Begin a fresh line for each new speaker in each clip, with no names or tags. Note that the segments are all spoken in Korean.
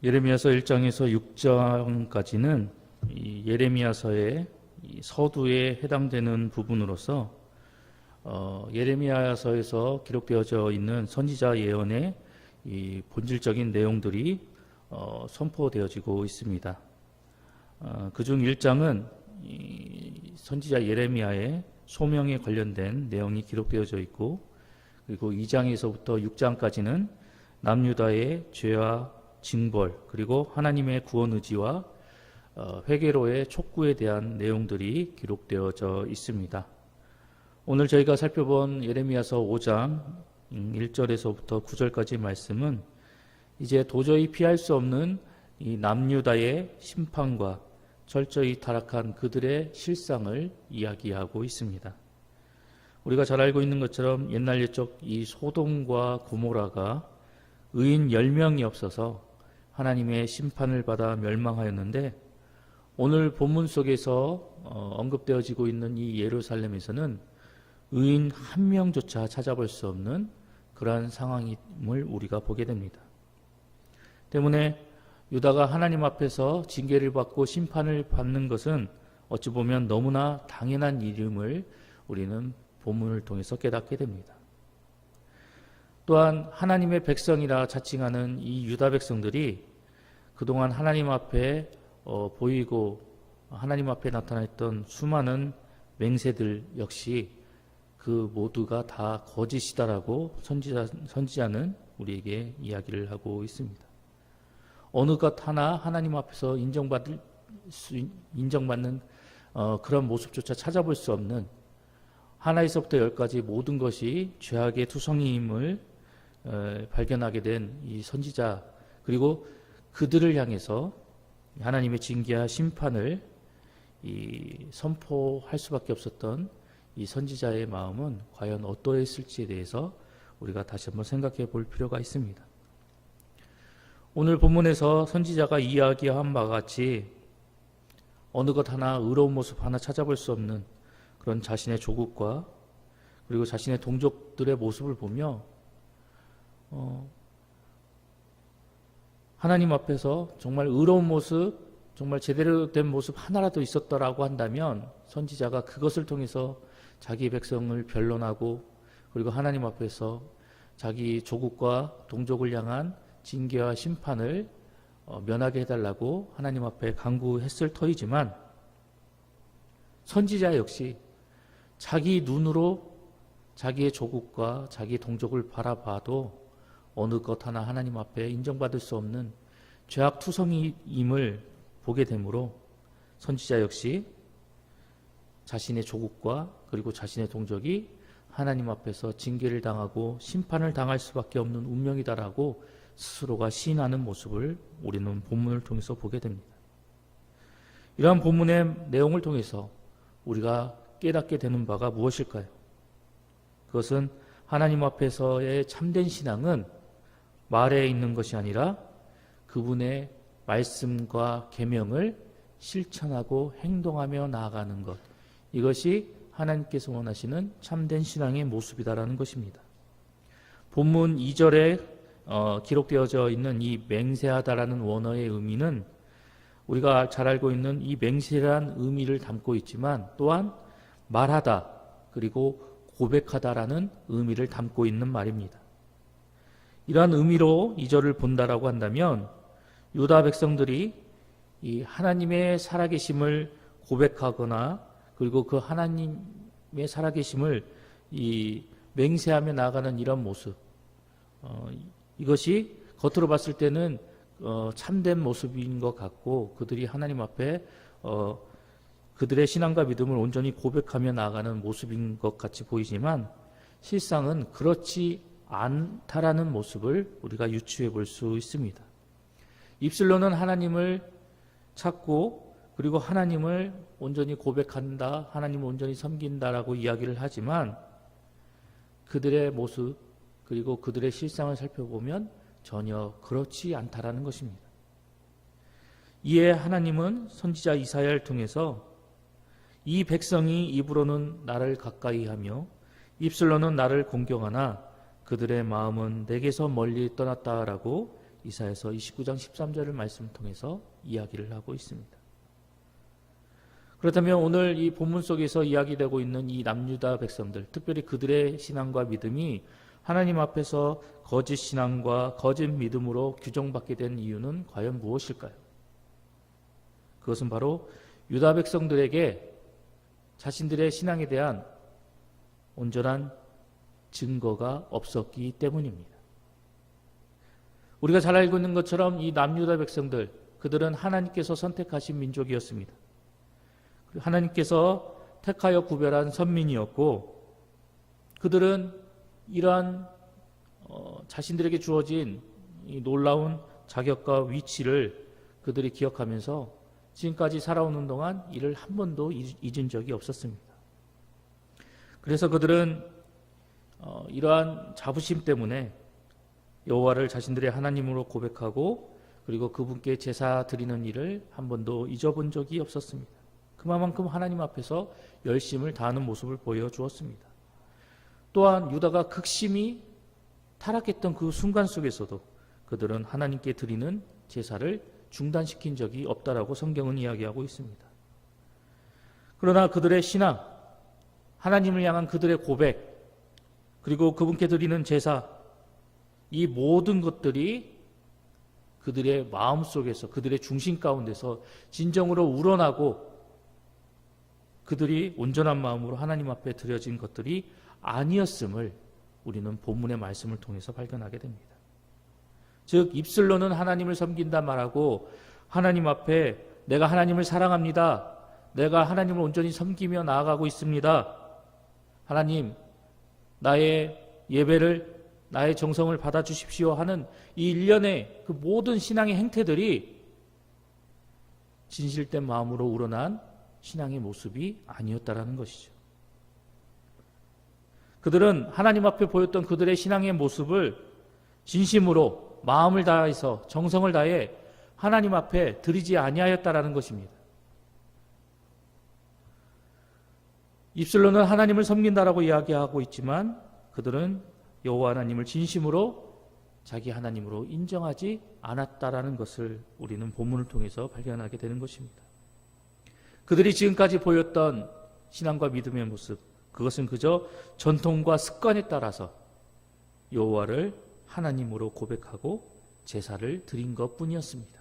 예레미야서 1장에서 6장까지는 이 예레미야서의 이 서두에 해당되는 부분으로서 예레미야서에서 기록되어져 있는 선지자 예언의 이 본질적인 내용들이 선포되어지고 있습니다. 그중 1장은 이 선지자 예레미야의 소명에 관련된 내용이 기록되어져 있고, 그리고 2장에서부터 6장까지는 남유다의 죄와 징벌, 그리고 하나님의 구원 의지와 회개로의 촉구에 대한 내용들이 기록되어져 있습니다. 오늘 저희가 살펴본 예레미야서 5장 1절에서부터 9절까지 말씀은 이제 도저히 피할 수 없는 이 남유다의 심판과 철저히 타락한 그들의 실상을 이야기하고 있습니다. 우리가 잘 알고 있는 것처럼 옛날 옛적 이 소돔과 고모라가 의인 10명이 없어서 하나님의 심판을 받아 멸망하였는데, 오늘 본문 속에서 언급되어지고 있는 이 예루살렘에서는 의인 한 명조차 찾아볼 수 없는 그러한 상황임을 우리가 보게 됩니다. 때문에 유다가 하나님 앞에서 징계를 받고 심판을 받는 것은 어찌 보면 너무나 당연한 일임을 우리는 본문을 통해서 깨닫게 됩니다. 또한 하나님의 백성이라 자칭하는 이 유다 백성들이 그동안 하나님 앞에 보이고 하나님 앞에 나타났던 수많은 맹세들 역시 그 모두가 다 거짓이다라고 선지자는 우리에게 이야기를 하고 있습니다. 어느 것 하나 하나님 앞에서 인정받는 그런 모습조차 찾아볼 수 없는, 하나에서부터 열까지 모든 것이 죄악의 투성이임을 발견하게 된 이 선지자, 그리고 그들을 향해서 하나님의 징계와 심판을 선포할 수밖에 없었던 이 선지자의 마음은 과연 어떠했을지에 대해서 우리가 다시 한번 생각해 볼 필요가 있습니다. 오늘 본문에서 선지자가 이야기한 바와 같이 어느 것 하나 의로운 모습 하나 찾아볼 수 없는 그런 자신의 조국과 그리고 자신의 동족들의 모습을 보며 하나님 앞에서 정말 의로운 모습, 정말 제대로 된 모습 하나라도 있었다라고 한다면 선지자가 그것을 통해서 자기 백성을 변론하고, 그리고 하나님 앞에서 자기 조국과 동족을 향한 징계와 심판을 면하게 해달라고 하나님 앞에 간구했을 터이지만, 선지자 역시 자기 눈으로 자기의 조국과 자기 동족을 바라봐도 어느 것 하나 하나님 앞에 인정받을 수 없는 죄악투성이임을 보게 되므로 선지자 역시 자신의 조국과 그리고 자신의 동족이 하나님 앞에서 징계를 당하고 심판을 당할 수밖에 없는 운명이다라고 스스로가 시인하는 모습을 우리는 본문을 통해서 보게 됩니다. 이러한 본문의 내용을 통해서 우리가 깨닫게 되는 바가 무엇일까요? 그것은 하나님 앞에서의 참된 신앙은 말에 있는 것이 아니라 그분의 말씀과 계명을 실천하고 행동하며 나아가는 것, 이것이 하나님께서 원하시는 참된 신앙의 모습이다라는 것입니다. 본문 2절에 기록되어져 있는 이 맹세하다라는 원어의 의미는 우리가 잘 알고 있는 이 맹세란 의미를 담고 있지만, 또한 말하다 그리고 고백하다라는 의미를 담고 있는 말입니다. 이러한 의미로 이 절을 본다라고 한다면 유다 백성들이 이 하나님의 살아계심을 고백하거나, 그리고 그 하나님의 살아계심을 맹세하며 나아가는 이런 모습, 이것이 겉으로 봤을 때는 참된 모습인 것 같고, 그들이 하나님 앞에 그들의 신앙과 믿음을 온전히 고백하며 나아가는 모습인 것 같이 보이지만, 실상은 그렇지 않다라는 모습을 우리가 유추해 볼 수 있습니다. 입술로는 하나님을 찾고, 그리고 하나님을 온전히 고백한다, 하나님을 온전히 섬긴다라고 이야기를 하지만 그들의 모습 그리고 그들의 실상을 살펴보면 전혀 그렇지 않다라는 것입니다. 이에 하나님은 선지자 이사야를 통해서 이 백성이 입으로는 나를 가까이하며 입술로는 나를 공경하나 그들의 마음은 내게서 멀리 떠났다라고 이사야서 29장 13절을 말씀을 통해서 이야기를 하고 있습니다. 그렇다면 오늘 이 본문 속에서 이야기되고 있는 이 남유다 백성들, 특별히 그들의 신앙과 믿음이 하나님 앞에서 거짓 신앙과 거짓 믿음으로 규정받게 된 이유는 과연 무엇일까요? 그것은 바로 유다 백성들에게 자신들의 신앙에 대한 온전한 증거가 없었기 때문입니다. 우리가 잘 알고 있는 것처럼 이 남유다 백성들, 그들은 하나님께서 선택하신 민족이었습니다. 하나님께서 택하여 구별한 선민이었고, 그들은 이러한 자신들에게 주어진 이 놀라운 자격과 위치를 그들이 기억하면서 지금까지 살아오는 동안 이를 한 번도 잊은 적이 없었습니다. 그래서 그들은 이러한 자부심 때문에 여호와를 자신들의 하나님으로 고백하고, 그리고 그분께 제사 드리는 일을 한 번도 잊어본 적이 없었습니다. 그만큼 하나님 앞에서 열심을 다하는 모습을 보여주었습니다. 또한 유다가 극심히 타락했던 그 순간 속에서도 그들은 하나님께 드리는 제사를 중단시킨 적이 없다라고 성경은 이야기하고 있습니다. 그러나 그들의 신앙, 하나님을 향한 그들의 고백, 그리고 그분께 드리는 제사, 이 모든 것들이 그들의 마음속에서, 그들의 중심 가운데서 진정으로 우러나고 그들이 온전한 마음으로 하나님 앞에 드려진 것들이 아니었음을 우리는 본문의 말씀을 통해서 발견하게 됩니다. 즉, 입술로는 하나님을 섬긴다 말하고 하나님 앞에 내가 하나님을 사랑합니다, 내가 하나님을 온전히 섬기며 나아가고 있습니다, 하나님 나의 예배를, 나의 정성을 받아주십시오 하는 이 일련의 그 모든 신앙의 행태들이 진실된 마음으로 우러난 신앙의 모습이 아니었다라는 것이죠. 그들은 하나님 앞에 보였던 그들의 신앙의 모습을 진심으로 마음을 다해서 정성을 다해 하나님 앞에 드리지 아니하였다라는 것입니다. 입술로는 하나님을 섬긴다라고 이야기하고 있지만 그들은 여호와 하나님을 진심으로 자기 하나님으로 인정하지 않았다라는 것을 우리는 본문을 통해서 발견하게 되는 것입니다. 그들이 지금까지 보였던 신앙과 믿음의 모습, 그것은 그저 전통과 습관에 따라서 여호와를 하나님으로 고백하고 제사를 드린 것뿐이었습니다.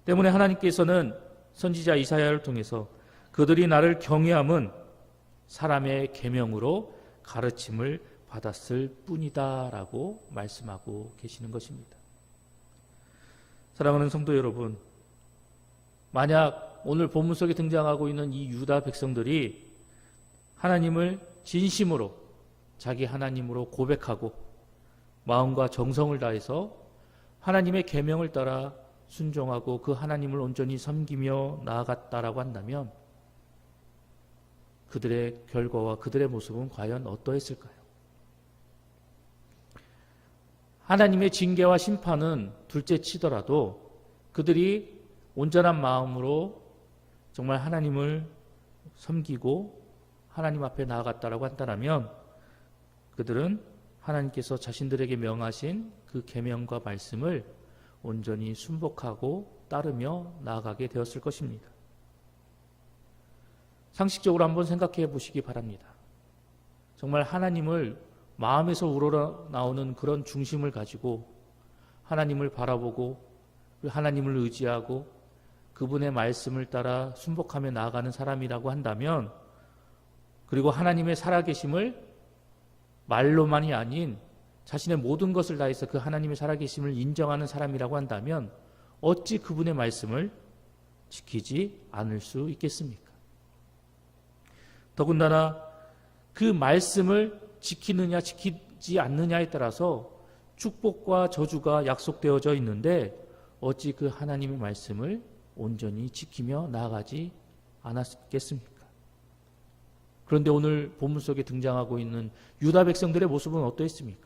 때문에 하나님께서는 선지자 이사야를 통해서 그들이 나를 경외함은 사람의 계명으로 가르침을 받았을 뿐이다라고 말씀하고 계시는 것입니다. 사랑하는 성도 여러분, 만약 오늘 본문 속에 등장하고 있는 이 유다 백성들이 하나님을 진심으로 자기 하나님으로 고백하고 마음과 정성을 다해서 하나님의 계명을 따라 순종하고 그 하나님을 온전히 섬기며 나아갔다라고 한다면 그들의 결과와 그들의 모습은 과연 어떠했을까요? 하나님의 징계와 심판은 둘째 치더라도 그들이 온전한 마음으로 정말 하나님을 섬기고 하나님 앞에 나아갔다라고 한다면 그들은 하나님께서 자신들에게 명하신 그 계명과 말씀을 온전히 순복하고 따르며 나아가게 되었을 것입니다. 상식적으로 한번 생각해 보시기 바랍니다. 정말 하나님을 마음에서 우러나오는 그런 중심을 가지고 하나님을 바라보고 하나님을 의지하고 그분의 말씀을 따라 순복하며 나아가는 사람이라고 한다면, 그리고 하나님의 살아계심을 말로만이 아닌 자신의 모든 것을 다해서 그 하나님의 살아계심을 인정하는 사람이라고 한다면 어찌 그분의 말씀을 지키지 않을 수 있겠습니까? 더군다나 그 말씀을 지키느냐 지키지 않느냐에 따라서 축복과 저주가 약속되어져 있는데 어찌 그 하나님의 말씀을 온전히 지키며 나아가지 않았겠습니까? 그런데 오늘 본문 속에 등장하고 있는 유다 백성들의 모습은 어떠했습니까?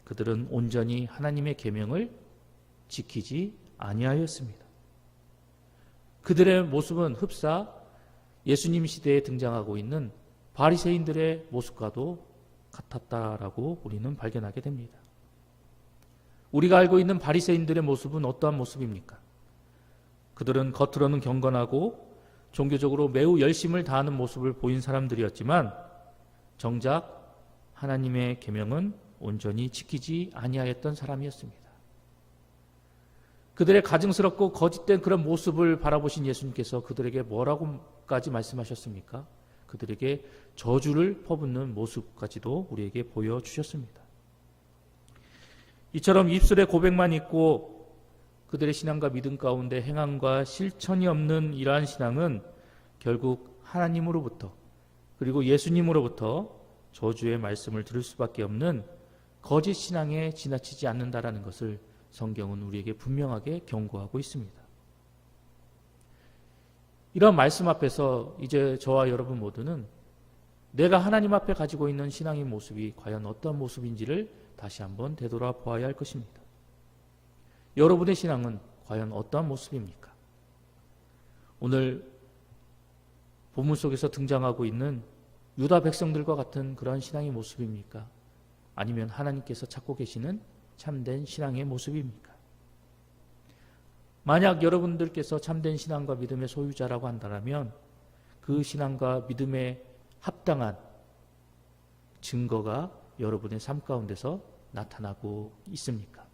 그들은 온전히 하나님의 계명을 지키지 아니하였습니다. 그들의 모습은 흡사 예수님 시대에 등장하고 있는 바리새인들의 모습과도 같았다라고 우리는 발견하게 됩니다. 우리가 알고 있는 바리새인들의 모습은 어떠한 모습입니까? 그들은 겉으로는 경건하고 종교적으로 매우 열심을 다하는 모습을 보인 사람들이었지만 정작 하나님의 계명은 온전히 지키지 아니하였던 사람이었습니다. 그들의 가증스럽고 거짓된 그런 모습을 바라보신 예수님께서 그들에게 뭐라고까지 말씀하셨습니까? 그들에게 저주를 퍼붓는 모습까지도 우리에게 보여주셨습니다. 이처럼 입술의 고백만 있고 그들의 신앙과 믿음 가운데 행함과 실천이 없는 이러한 신앙은 결국 하나님으로부터 그리고 예수님으로부터 저주의 말씀을 들을 수밖에 없는 거짓 신앙에 지나치지 않는다라는 것을 성경은 우리에게 분명하게 경고하고 있습니다. 이런 말씀 앞에서 이제 저와 여러분 모두는 내가 하나님 앞에 가지고 있는 신앙의 모습이 과연 어떤 모습인지를 다시 한번 되돌아보아야 할 것입니다. 여러분의 신앙은 과연 어떠한 모습입니까? 오늘 본문 속에서 등장하고 있는 유다 백성들과 같은 그런 신앙의 모습입니까? 아니면 하나님께서 찾고 계시는 참된 신앙의 모습입니까? 만약 여러분들께서 참된 신앙과 믿음의 소유자라고 한다면 그 신앙과 믿음에 합당한 증거가 여러분의 삶 가운데서 나타나고 있습니까?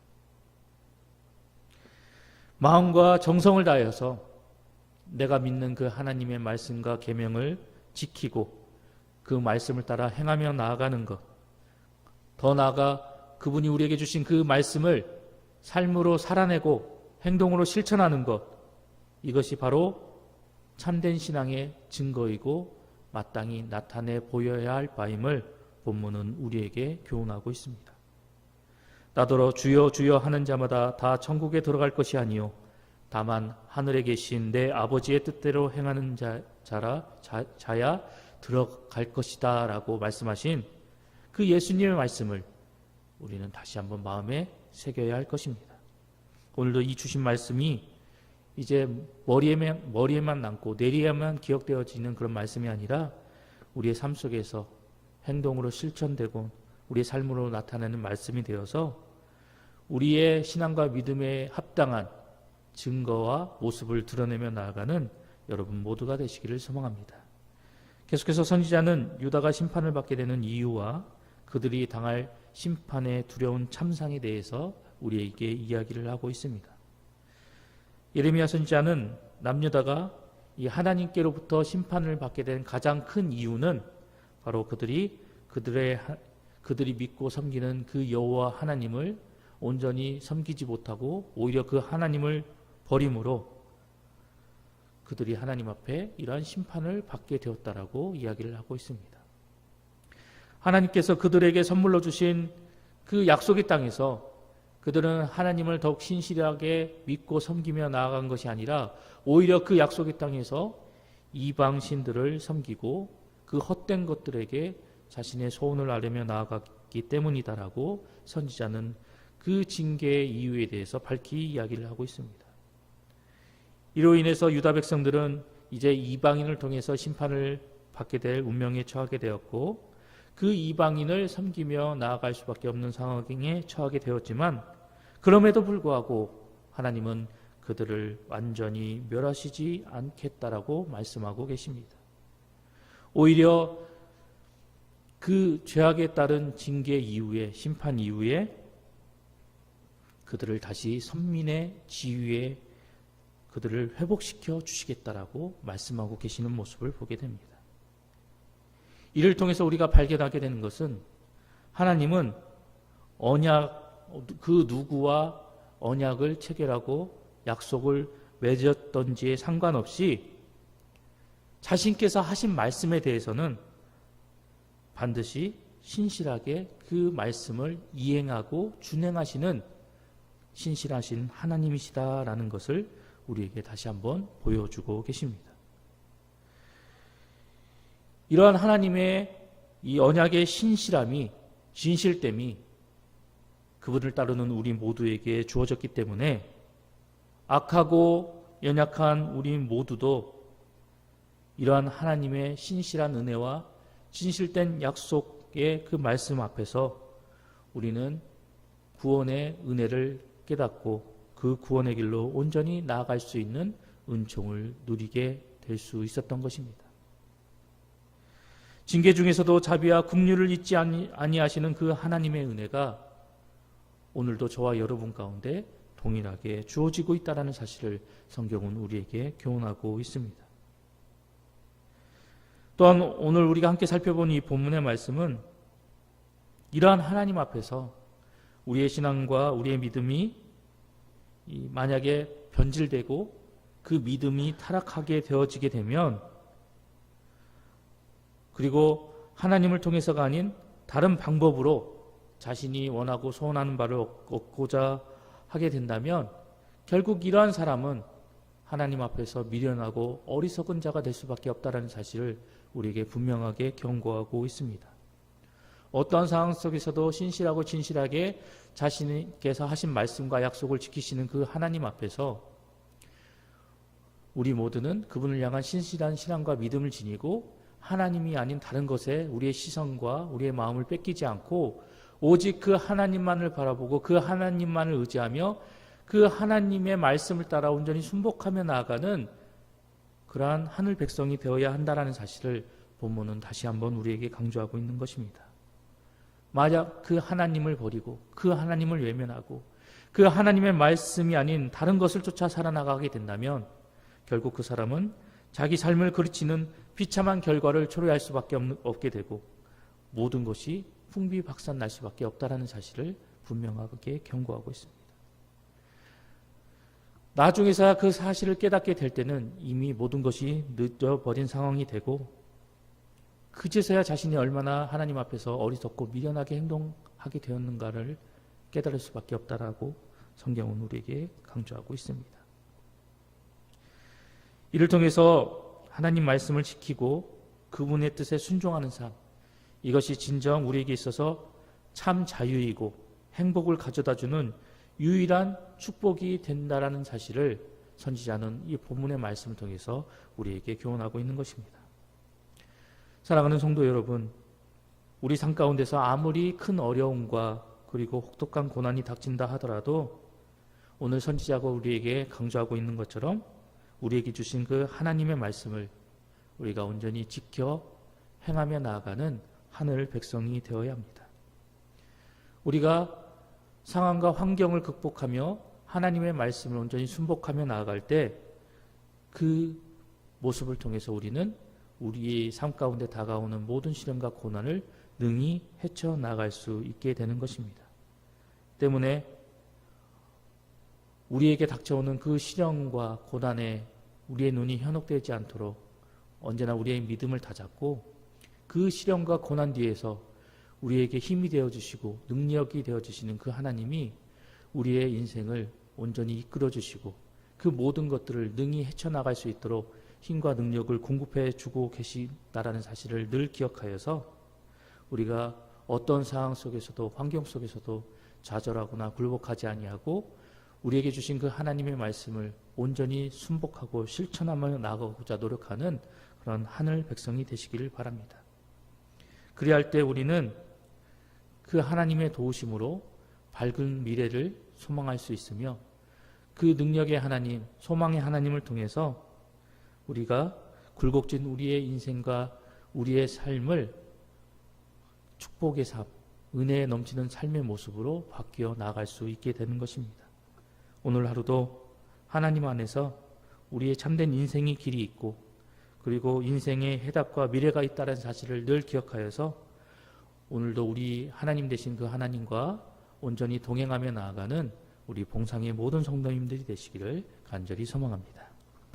마음과 정성을 다하여서 내가 믿는 그 하나님의 말씀과 계명을 지키고 그 말씀을 따라 행하며 나아가는 것, 더 나아가 그분이 우리에게 주신 그 말씀을 삶으로 살아내고 행동으로 실천하는 것, 이것이 바로 참된 신앙의 증거이고 마땅히 나타내 보여야 할 바임을 본문은 우리에게 교훈하고 있습니다. 나더러 주여 주여 하는 자마다 다 천국에 들어갈 것이 아니요 다만 하늘에 계신 내 아버지의 뜻대로 행하는 자야 들어갈 것이다 라고 말씀하신 그 예수님의 말씀을 우리는 다시 한번 마음에 새겨야 할 것입니다. 오늘도 이 주신 말씀이 이제 머리에만 남고 뇌리에만 기억되어지는 그런 말씀이 아니라 우리의 삶 속에서 행동으로 실천되고 우리의 삶으로 나타내는 말씀이 되어서 우리의 신앙과 믿음에 합당한 증거와 모습을 드러내며 나아가는 여러분 모두가 되시기를 소망합니다. 계속해서 선지자는 유다가 심판을 받게 되는 이유와 그들이 당할 심판의 두려운 참상에 대해서 우리에게 이야기를 하고 있습니다. 예레미야 선지자는 남유다가 이 하나님께로부터 심판을 받게 된 가장 큰 이유는 바로 그들이 믿고 섬기는 그 여호와 하나님을 온전히 섬기지 못하고 오히려 그 하나님을 버림으로 그들이 하나님 앞에 이러한 심판을 받게 되었다라고 이야기를 하고 있습니다. 하나님께서 그들에게 선물로 주신 그 약속의 땅에서 그들은 하나님을 더욱 신실하게 믿고 섬기며 나아간 것이 아니라 오히려 그 약속의 땅에서 이방 신들을 섬기고 그 헛된 것들에게 자신의 소원을 아뢰며 나아갔기 때문이다라고 선지자는 그 징계의 이유에 대해서 밝히 이야기를 하고 있습니다. 이로 인해서 유다 백성들은 이제 이방인을 통해서 심판을 받게 될 운명에 처하게 되었고 그 이방인을 섬기며 나아갈 수밖에 없는 상황에 처하게 되었지만 그럼에도 불구하고 하나님은 그들을 완전히 멸하시지 않겠다라고 말씀하고 계십니다. 오히려 그 죄악에 따른 징계 이후에 심판 이후에 그들을 다시 선민의 지위에 그들을 회복시켜 주시겠다라고 말씀하고 계시는 모습을 보게 됩니다. 이를 통해서 우리가 발견하게 되는 것은 하나님은 그 누구와 언약을 체결하고 약속을 맺었던지에 상관없이 자신께서 하신 말씀에 대해서는 반드시 신실하게 그 말씀을 이행하고 준행하시는 신실하신 하나님이시다라는 것을 우리에게 다시 한번 보여주고 계십니다. 이러한 하나님의 이 언약의 신실함이 진실됨이 그분을 따르는 우리 모두에게 주어졌기 때문에 악하고 연약한 우리 모두도 이러한 하나님의 신실한 은혜와 진실된 약속의 그 말씀 앞에서 우리는 구원의 은혜를 깨닫고 그 구원의 길로 온전히 나아갈 수 있는 은총을 누리게 될 수 있었던 것입니다. 징계 중에서도 자비와 긍휼을 잊지 아니하시는 그 하나님의 은혜가 오늘도 저와 여러분 가운데 동일하게 주어지고 있다는 사실을 성경은 우리에게 교훈하고 있습니다. 또한 오늘 우리가 함께 살펴본 이 본문의 말씀은 이러한 하나님 앞에서 우리의 신앙과 우리의 믿음이 만약에 변질되고 그 믿음이 타락하게 되어지게 되면, 그리고 하나님을 통해서가 아닌 다른 방법으로 자신이 원하고 소원하는 바를 얻고자 하게 된다면 결국 이러한 사람은 하나님 앞에서 미련하고 어리석은 자가 될 수밖에 없다는 사실을 우리에게 분명하게 경고하고 있습니다. 어떠한 상황 속에서도 신실하고 진실하게 자신께서 하신 말씀과 약속을 지키시는 그 하나님 앞에서 우리 모두는 그분을 향한 신실한 신앙과 믿음을 지니고 하나님이 아닌 다른 것에 우리의 시선과 우리의 마음을 뺏기지 않고 오직 그 하나님만을 바라보고 그 하나님만을 의지하며 그 하나님의 말씀을 따라 온전히 순복하며 나아가는 그러한 하늘 백성이 되어야 한다는 사실을 본문은 다시 한번 우리에게 강조하고 있는 것입니다. 만약 그 하나님을 버리고 그 하나님을 외면하고 그 하나님의 말씀이 아닌 다른 것을 쫓아 살아나가게 된다면 결국 그 사람은 자기 삶을 그르치는 비참한 결과를 초래할 수밖에 없게 되고 모든 것이 풍비박산 날 수밖에 없다는 사실을 분명하게 경고하고 있습니다. 나중에서야 그 사실을 깨닫게 될 때는 이미 모든 것이 늦어버린 상황이 되고 그제서야 자신이 얼마나 하나님 앞에서 어리석고 미련하게 행동하게 되었는가를 깨달을 수밖에 없다라고 성경은 우리에게 강조하고 있습니다. 이를 통해서 하나님 말씀을 지키고 그분의 뜻에 순종하는 삶, 이것이 진정 우리에게 있어서 참 자유이고 행복을 가져다주는 유일한 축복이 된다라는 사실을 선지자는 이 본문의 말씀을 통해서 우리에게 교훈하고 있는 것입니다. 사랑하는 성도 여러분, 우리 삶 가운데서 아무리 큰 어려움과 그리고 혹독한 고난이 닥친다 하더라도 오늘 선지자가 우리에게 강조하고 있는 것처럼 우리에게 주신 그 하나님의 말씀을 우리가 온전히 지켜 행하며 나아가는 하늘 백성이 되어야 합니다. 우리가 상황과 환경을 극복하며 하나님의 말씀을 온전히 순복하며 나아갈 때 그 모습을 통해서 우리는 우리의 삶 가운데 다가오는 모든 시련과 고난을 능히 헤쳐나갈 수 있게 되는 것입니다. 때문에 우리에게 닥쳐오는 그 시련과 고난에 우리의 눈이 현혹되지 않도록 언제나 우리의 믿음을 다잡고 그 시련과 고난 뒤에서 우리에게 힘이 되어주시고 능력이 되어주시는 그 하나님이 우리의 인생을 온전히 이끌어주시고 그 모든 것들을 능히 헤쳐나갈 수 있도록 힘과 능력을 공급해 주고 계시다라는 사실을 늘 기억하여서 우리가 어떤 상황 속에서도 환경 속에서도 좌절하거나 굴복하지 아니하고 우리에게 주신 그 하나님의 말씀을 온전히 순복하고 실천하며 나아가고자 노력하는 그런 하늘 백성이 되시기를 바랍니다. 그리할 때 우리는 그 하나님의 도우심으로 밝은 미래를 소망할 수 있으며 그 능력의 하나님, 소망의 하나님을 통해서 우리가 굴곡진 우리의 인생과 우리의 삶을 축복의 삶, 은혜에 넘치는 삶의 모습으로 바뀌어 나갈 수 있게 되는 것입니다. 오늘 하루도 하나님 안에서 우리의 참된 인생의 길이 있고 그리고 인생의 해답과 미래가 있다는 사실을 늘 기억하여서 오늘도 우리 하나님 되신 그 하나님과 온전히 동행하며 나아가는 우리 봉상의 모든 성도님들이 되시기를 간절히 소망합니다.